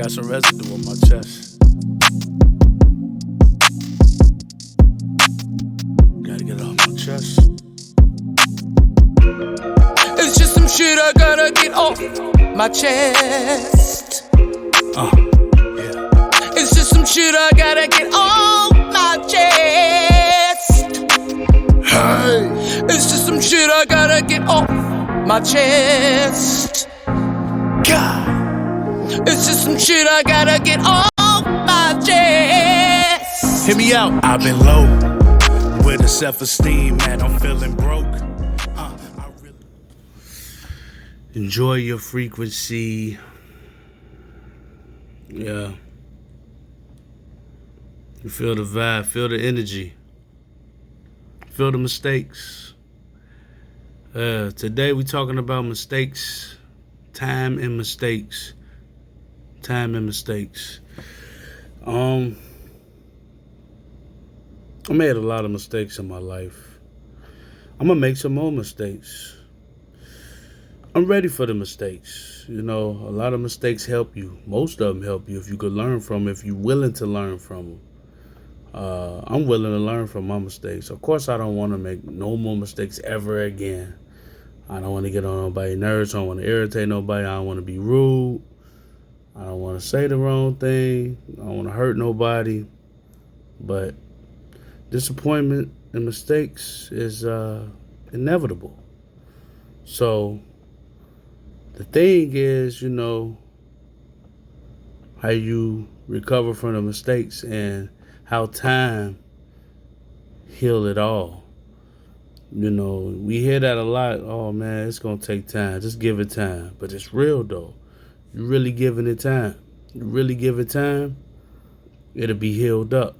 got some residue on my chest. Gotta get it off my chest. It's just some shit I gotta get off my chest. Yeah. It's just some shit I gotta get off my chest. Hey. It's just some shit I gotta get off my chest. God. It's just some shit I gotta get off my chest. Hear me out. I've been low with a self-esteem, man. I'm feeling broke. Enjoy your frequency. Yeah. You feel the vibe, feel the energy, feel the mistakes. Today we talking about mistakes, time and mistakes. Time and mistakes. I made a lot of mistakes in my life. I'm gonna make some more mistakes. I'm ready for the mistakes. You know, a lot of mistakes help you. Most of them help you if you could learn from them, if you're willing to learn from them. I'm willing to learn from my mistakes. Of course, I don't want to make no more mistakes ever again. I don't want to get on nobody's nerves. I don't want to irritate nobody. I don't want to be rude. I don't want to say the wrong thing. I don't want to hurt nobody. But disappointment and mistakes is inevitable. So the thing is, you know, how you recover from the mistakes and how time heal it all. You know, we hear that a lot. Oh man, it's gonna take time. Just give it time. But it's real though. You're really giving it time. You really give it time, it'll be healed up.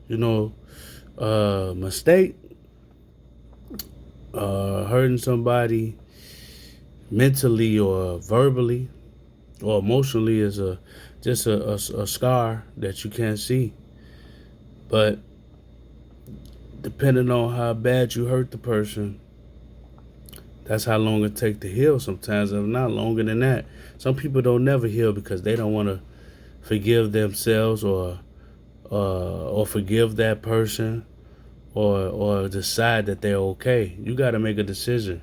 You know, mistake, hurting somebody mentally or verbally or emotionally is just a scar that you can't see. But depending on how bad you hurt the person, that's how long it takes to heal sometimes, if not longer than that. Some people don't never heal because they don't want to forgive themselves or forgive that person or decide that they're okay. You got to make a decision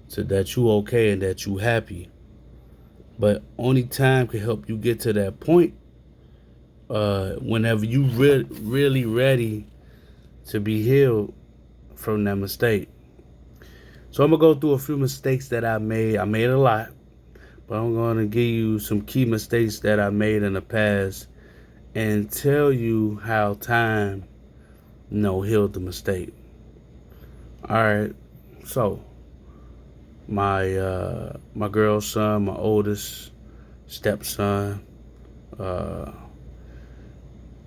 so that you okay and that you happy. But only time can help you get to that point whenever you really ready to be healed from that mistake. So I'm going to go through a few mistakes that I made. I made a lot, but I'm going to give you some key mistakes that I made in the past and tell you how time, healed the mistake. All right. So my girl's son, my oldest stepson, I'm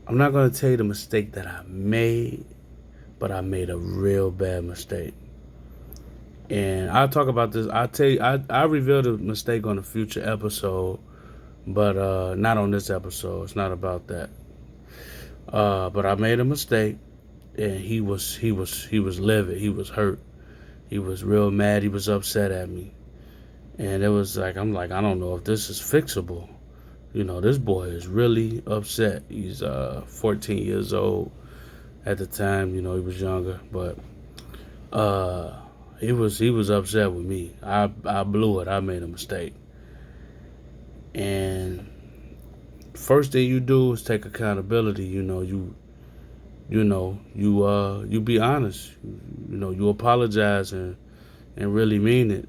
not going to tell you the mistake that I made, but I made a real bad mistake. And I'll talk about this. I'll reveal the mistake on a future episode, but not on this episode. It's not about that. But I made a mistake, and he was livid. He was hurt. He was real mad. He was upset at me. And it was like, I'm like, I don't know if this is fixable. You know, this boy is really upset. He's 14 years old at the time. You know, he was younger, but he was upset with me. I blew it. I made a mistake. And first thing you do is take accountability. You be honest. You apologize and really mean it.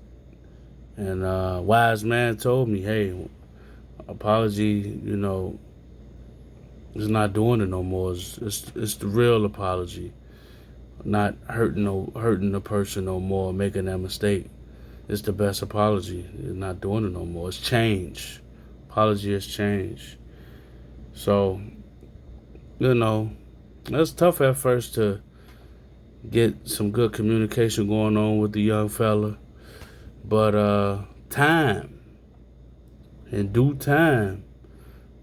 And wise man told me, hey, apology, is not doing it no more. It's the real apology. Not hurting the person no more, making that mistake. It's the best apology. It's not doing it no more. It's change. Apology is change. So, it's tough at first to get some good communication going on with the young fella. But time, in due time,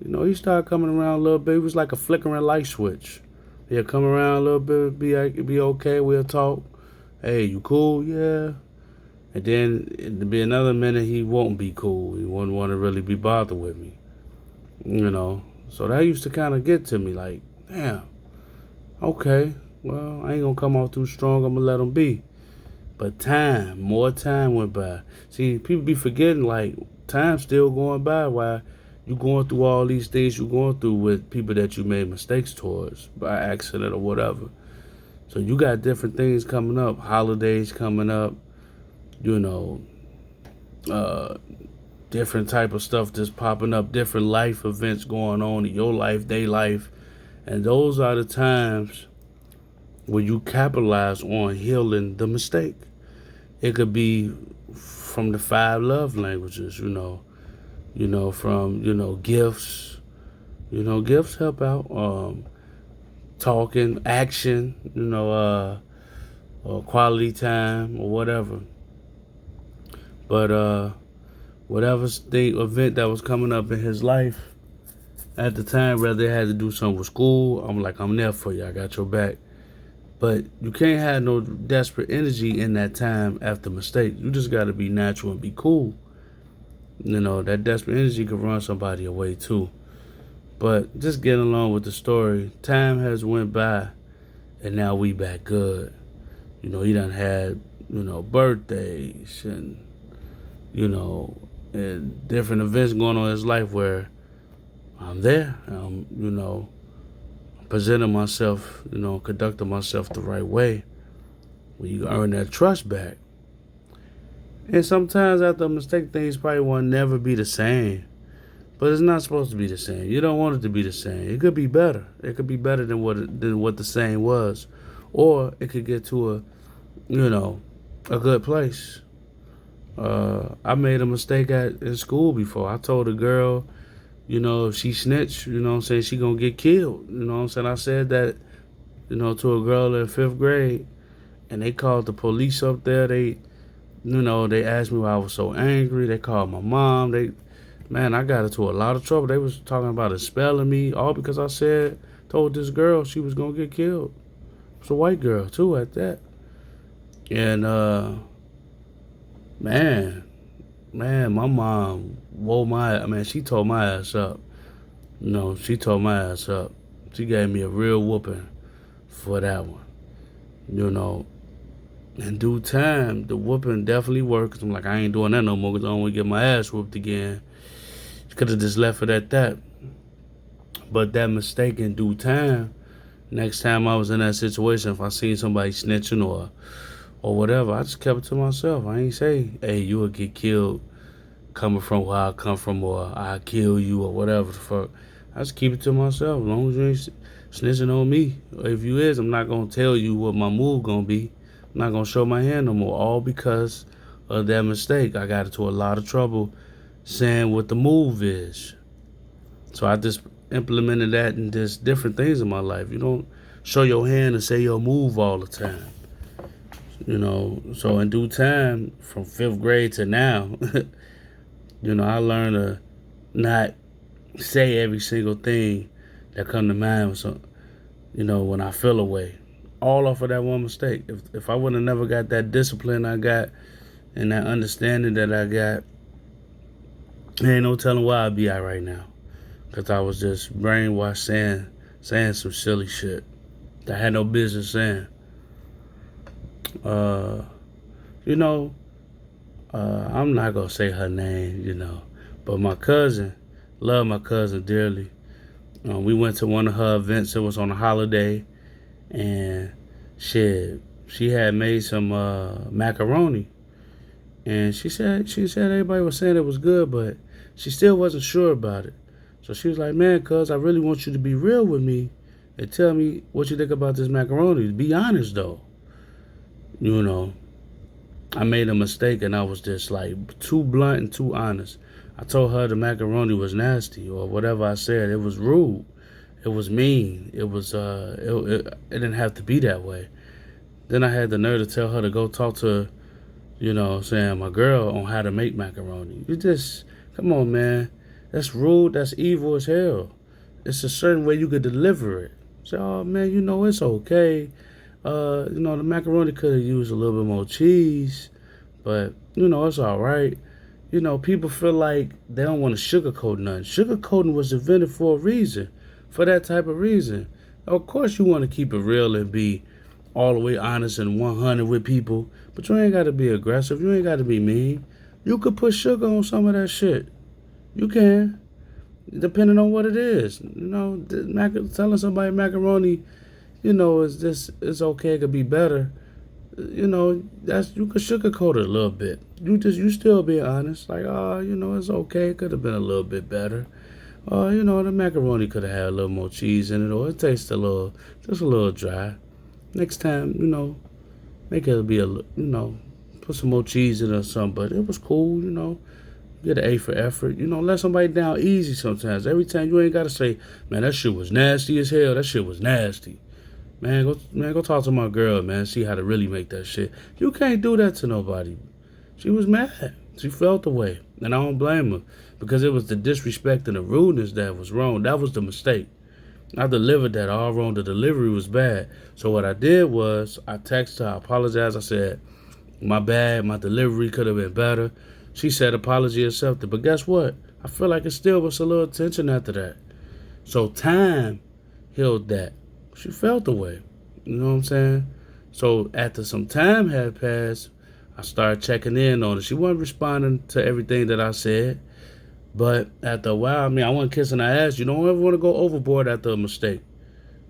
he started coming around a little bit. It was like a flickering light switch. He'll come around a little bit, be okay, we'll talk. Hey, you cool? Yeah. And then it'll be another minute he won't be cool. He wouldn't want to really be bothered with me. you know. So that used to kind of get to me, like, damn, okay, well, I ain't gonna come off too strong. I'm gonna let them be. But more time went by. See, people be forgetting, like, time's still going by while you going through all these things you're going through with people that you made mistakes towards by accident or whatever. So you got different things coming up, holidays coming up, you know, uh, different type of stuff just popping up, different life events going on in your life, their life. And those are the times where you capitalize on healing the mistake. It could be from the 5 love languages, from, gifts. Gifts help out. Talking, action, or quality time or whatever. But whatever event that was coming up in his life at the time, whether they had to do something with school, I'm like, I'm there for you. I got your back. But you can't have no desperate energy in that time after mistake. You just got to be natural and be cool. That desperate energy could run somebody away too. But just getting along with the story, time has went by, and now we back good. He done had, birthdays and different events going on in his life where I'm there. Presenting myself, conducting myself the right way. When you earn that trust back. And sometimes after a mistake, things probably won't never be the same. But it's not supposed to be the same. You don't want it to be the same. It could be better. It could be better than what the same was. Or it could get to a good place. I made a mistake in school before. I told a girl, if she snitched, she gonna get killed. I said that, to a girl in 5th grade, and they called the police up there. They asked me why I was so angry. They called my mom. I got into a lot of trouble. They was talking about expelling me, all because I told this girl she was gonna get killed. It's a white girl too at that. And my mom she tore my ass up. She tore my ass up. She gave me a real whooping for that one. In due time, the whooping definitely worked. 'Cause I'm like, I ain't doing that no more because I don't want to get my ass whooped again. Could have just left it at that. But that mistake in due time, next time I was in that situation, if I seen somebody snitching or whatever, I just kept it to myself. I ain't say, hey, you will get killed coming from where I come from, or I'll kill you, or whatever the fuck. I just keep it to myself. As long as you ain't snitching on me. If you is, I'm not going to tell you what my move going to be. I'm not going to show my hand no more. All because of that mistake. I got into a lot of trouble saying what the move is. So I just implemented that in just different things in my life. You don't show your hand and say your move all the time. So in due time, from 5th grade to now, I learned to not say every single thing that come to mind. So, when I feel away, all off of that one mistake. If I would have never got that discipline I got and that understanding that I got, there ain't no telling where I'd be at right now. Because I was just brainwashed saying some silly shit that I had no business saying. I'm not going to say her name, but my cousin, love my cousin dearly. We went to one of her events. It was on a holiday. And she had made some macaroni. And she said everybody was saying it was good, but she still wasn't sure about it. So she was like, man, cuz I really want you to be real with me and tell me what you think about this macaroni. Be honest, though. I made a mistake and I was just like too blunt and too honest. I told her the macaroni was nasty or whatever I said. It was rude. It was mean. It was, it didn't have to be that way. Then I had the nerve to tell her to go talk to, my girl on how to make macaroni. You just, come on, man. That's rude. That's evil as hell. It's a certain way you could deliver it. Say, oh, man, it's okay. The macaroni could have used a little bit more cheese, but, it's all right. You know, people feel like they don't want to sugarcoat nothing. Sugarcoating was invented for a reason, for that type of reason. Of course, you want to keep it real and be all the way honest and 100 with people, but you ain't got to be aggressive. You ain't got to be mean. You could put sugar on some of that shit. You can, depending on what it is. You know, telling somebody macaroni, you know, is this it's okay. It could be better. You know, that's you could sugarcoat it a little bit. You still be honest, like, oh, you know, it's okay. It could have been a little bit better. You know, the macaroni could have had a little more cheese in it, or it tastes just a little dry. Next time, you know, make it be put some more cheese in it or something. But it was cool, you know. Get an A for effort. You know, let somebody down easy sometimes. Every time you ain't got to say, man, that shit was nasty as hell. That shit was nasty. Go talk to my girl, man. See how to really make that shit. You can't do that to nobody. She was mad. She felt the way. And I don't blame her. Because it was the disrespect and the rudeness that was wrong. That was the mistake. I delivered that all wrong. The delivery was bad. So what I did was I texted her. I apologized. I said, my bad. My delivery could have been better. She said apology accepted. But guess what? I feel like it still was a little tension after that. So time healed that. She felt the way. You know what I'm saying? So after some time had passed, I started checking in on her. She wasn't responding to everything that I said. But after a while, I mean, I wasn't kissing her ass. You don't ever want to go overboard after a mistake.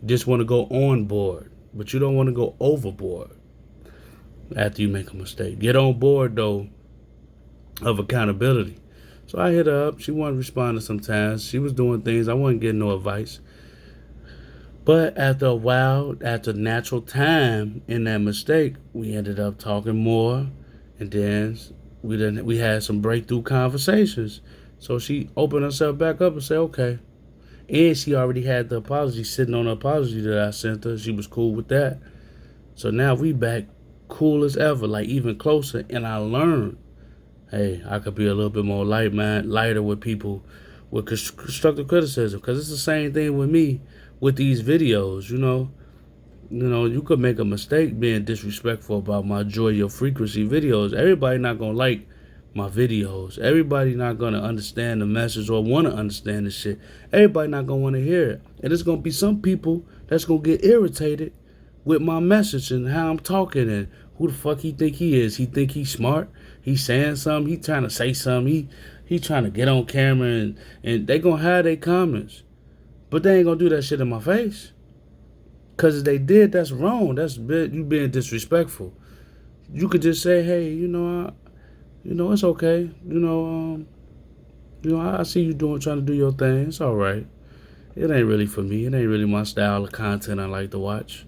You just want to go on board. But you don't want to go overboard after you make a mistake. Get on board, though, of accountability. So I hit her up. She wasn't responding sometimes. She was doing things. I wasn't getting no advice. But after a while, after natural time in that mistake, we ended up talking more, and then we had some breakthrough conversations. So she opened herself back up and said, okay. And she already had the apology sitting on the apology that I sent her. She was cool with that. So now we back cool as ever, like even closer. And I learned, hey, I could be a little bit more lighter with people with constructive criticism. Because it's the same thing with me with these videos, you know. You could make a mistake being disrespectful about my Enjoy Your Frequency videos. Everybody not going to like my videos. Everybody not going to understand the message or want to understand the shit. Everybody not going to want to hear it. And there's going to be some people that's going to get irritated with my message and how I'm talking and who the fuck he think he is. He think he's smart. He's saying something. He trying to say something. He trying to get on camera and they going to hide their comments. But they ain't going to do that shit in my face. Because if they did, that's wrong. You being disrespectful. You could just say, hey, it's okay. I see you trying to do your thing. It's all right. It ain't really for me. It ain't really my style of content I like to watch.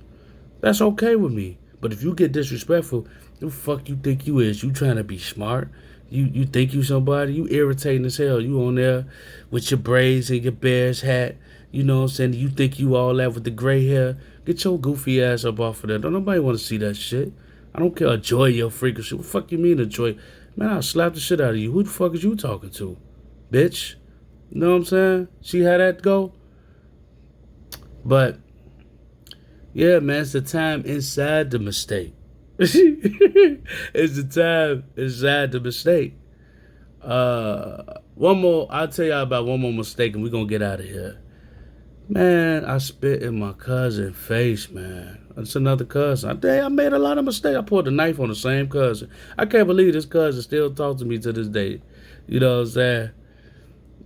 That's okay with me. But if you get disrespectful, who the fuck you think you is? You trying to be smart? You think you somebody? You irritating as hell. You on there with your braids and your Bears hat. You know what I'm saying? You think you all that with the gray hair? Get your goofy ass up off of that. Don't nobody want to see that shit. I don't care. Enjoy your frequency. What the fuck you mean enjoy? Man, I'll slap the shit out of you. Who the fuck is you talking to? Bitch. You know what I'm saying? See how that go? But, yeah, man, it's the time inside the mistake. It's the time inside the mistake. I'll tell y'all about one more mistake and we're going to get out of here. Man, I spit in my cousin's face, man. That's another cousin. I made a lot of mistakes. I pulled a knife on the same cousin. I can't believe this cousin still talks to me to this day. You know what I'm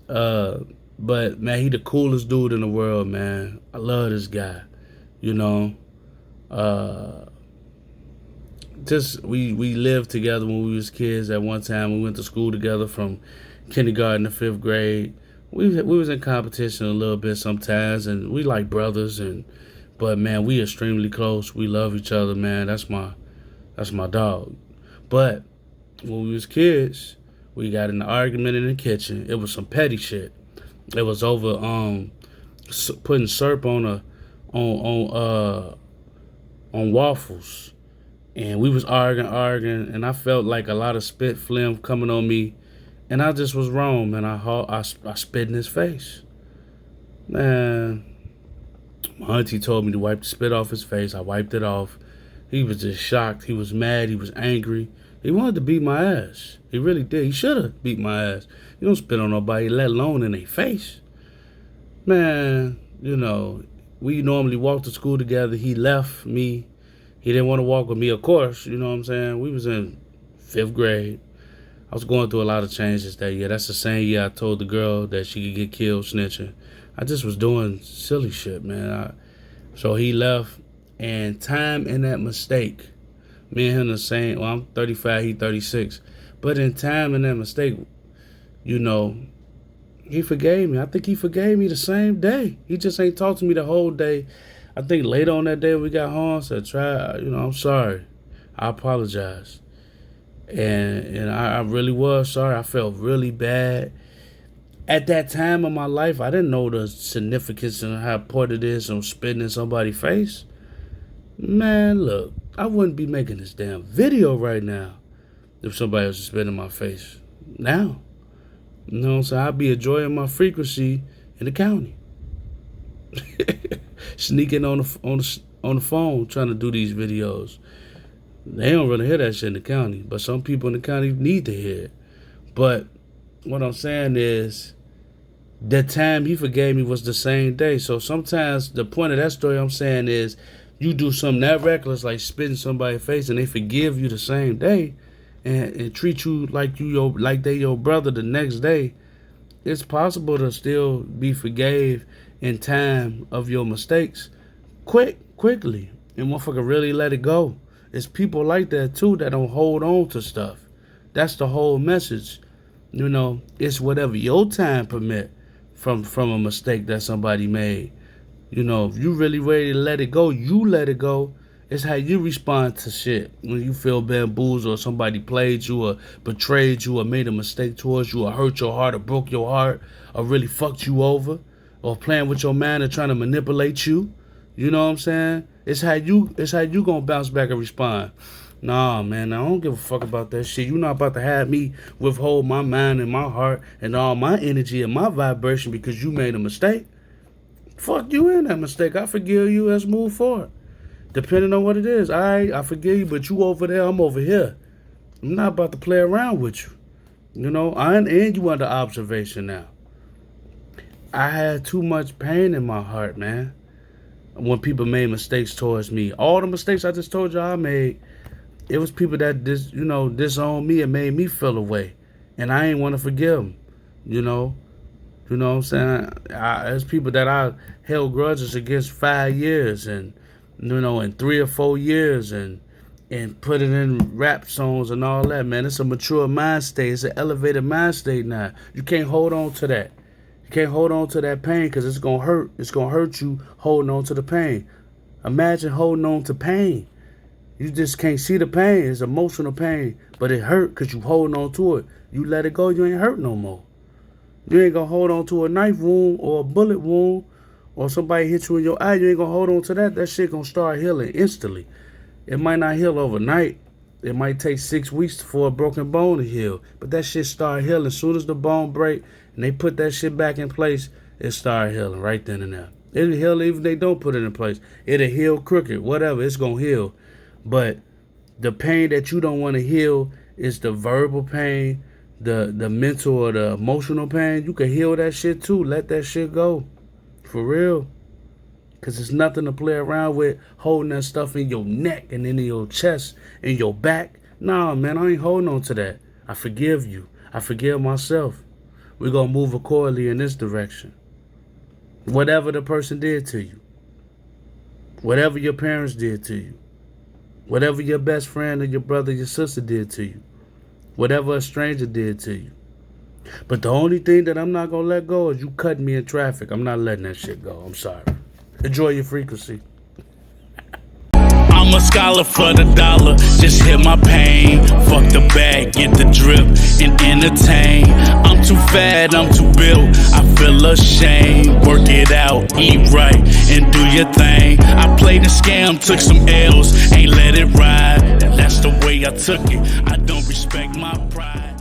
saying? But, man, he the coolest dude in the world, man. I love this guy. You know? We lived together when we was kids at one time. We went to school together from kindergarten to 5th grade. We was in competition a little bit sometimes, and we like brothers, but man, we extremely close. We love each other, man. That's my dog. But when we was kids, we got in an argument in the kitchen. It was some petty shit. It was over putting syrup on waffles, and we was arguing, and I felt like a lot of spit phlegm coming on me. And I just was wrong, man. I spit in his face. Man, my auntie told me to wipe the spit off his face. I wiped it off. He was just shocked. He was mad. He was angry. He wanted to beat my ass. He really did. He should have beat my ass. You don't spit on nobody, let alone in their face. Man, you know, we normally walk to school together. He left me. He didn't want to walk with me, of course. You know what I'm saying? We was in 5th grade. I was going through a lot of changes that year. That's the same year I told the girl that she could get killed snitching. I just was doing silly shit, man. So he left, and time in that mistake, me and him the same. Well, I'm 35, he 36. But in time in that mistake, you know, he forgave me. I think he forgave me the same day. He just ain't talked to me the whole day. I think later on that day we got home, said, I'm sorry. I apologize. And I really was sorry. I felt really bad. At that time of my life, I didn't know the significance and how important it is of spitting in somebody's face. Man, look, I wouldn't be making this damn video right now if somebody was spitting in my face. Now. You know what I'm saying? I'd be enjoying my frequency in the county. Sneaking on the phone trying to do these videos. They don't really hear that shit in the county, but some people in the county need to hear it. But what I'm saying is, the time he forgave me was the same day. So sometimes the point of that story I'm saying is, you do something that reckless, like spitting somebody's face, and they forgive you the same day, and treat you like they your brother the next day. It's possible to still be forgave in time of your mistakes, quickly, and motherfucker really let it go. It's people like that too that don't hold on to stuff. That's the whole message. You know, it's whatever your time permit from a mistake that somebody made. You know, if you really ready to let it go, you let it go. It's how you respond to shit. When you feel bamboozled or somebody played you or betrayed you or made a mistake towards you or hurt your heart or broke your heart or really fucked you over or playing with your man and trying to manipulate you. You know what I'm saying? It's how you gonna bounce back and respond. Nah, man, I don't give a fuck about that shit. You not about to have me withhold my mind and my heart and all my energy and my vibration because you made a mistake. Fuck you in that mistake. I forgive you. Let's move forward. Depending on what it is. I forgive you, but you over there, I'm over here. I'm not about to play around with you. You know, and you under observation now. I had too much pain in my heart, man. When people made mistakes towards me. All the mistakes I just told you I made, it was people that disowned me and made me feel away. And I ain't want to forgive them. You know what I'm saying? There's people that I held grudges against 5 years and, in 3 or 4 years and put it in rap songs and all that, man. It's a mature mind state. It's an elevated mind state now. You can't hold on to that. You can't hold on to that pain because it's going to hurt. It's going to hurt you holding on to the pain. Imagine holding on to pain. You just can't see the pain. It's emotional pain, but it hurt because you holding on to it. You let it go, you ain't hurt no more. You ain't going to hold on to a knife wound or a bullet wound or somebody hit you in your eye. You ain't going to hold on to that. That shit going to start healing instantly. It might not heal overnight. It might take 6 weeks for a broken bone to heal. But that shit start healing. As soon as the bone break and they put that shit back in place, it start healing right then and there. It'll heal even if they don't put it in place. It'll heal crooked. Whatever. It's going to heal. But the pain that you don't want to heal is the verbal pain, the mental or the emotional pain. You can heal that shit too. Let that shit go. For real. Because there's nothing to play around with holding that stuff in your neck and in your chest and your back. Nah, man, I ain't holding on to that. I forgive you. I forgive myself. We're going to move accordingly in this direction. Whatever the person did to you. Whatever your parents did to you. Whatever your best friend or your brother or your sister did to you. Whatever a stranger did to you. But the only thing that I'm not going to let go is you cutting me in traffic. I'm not letting that shit go. I'm sorry. Enjoy your frequency. I'm a scholar for the dollar, just hit my pain. Fuck the bag, get the drip and entertain. I'm too fat, I'm too built, I feel ashamed. Work it out, eat right, and do your thing. I played a scam, took some L's, ain't let it ride. That's the way I took it, I don't respect my pride.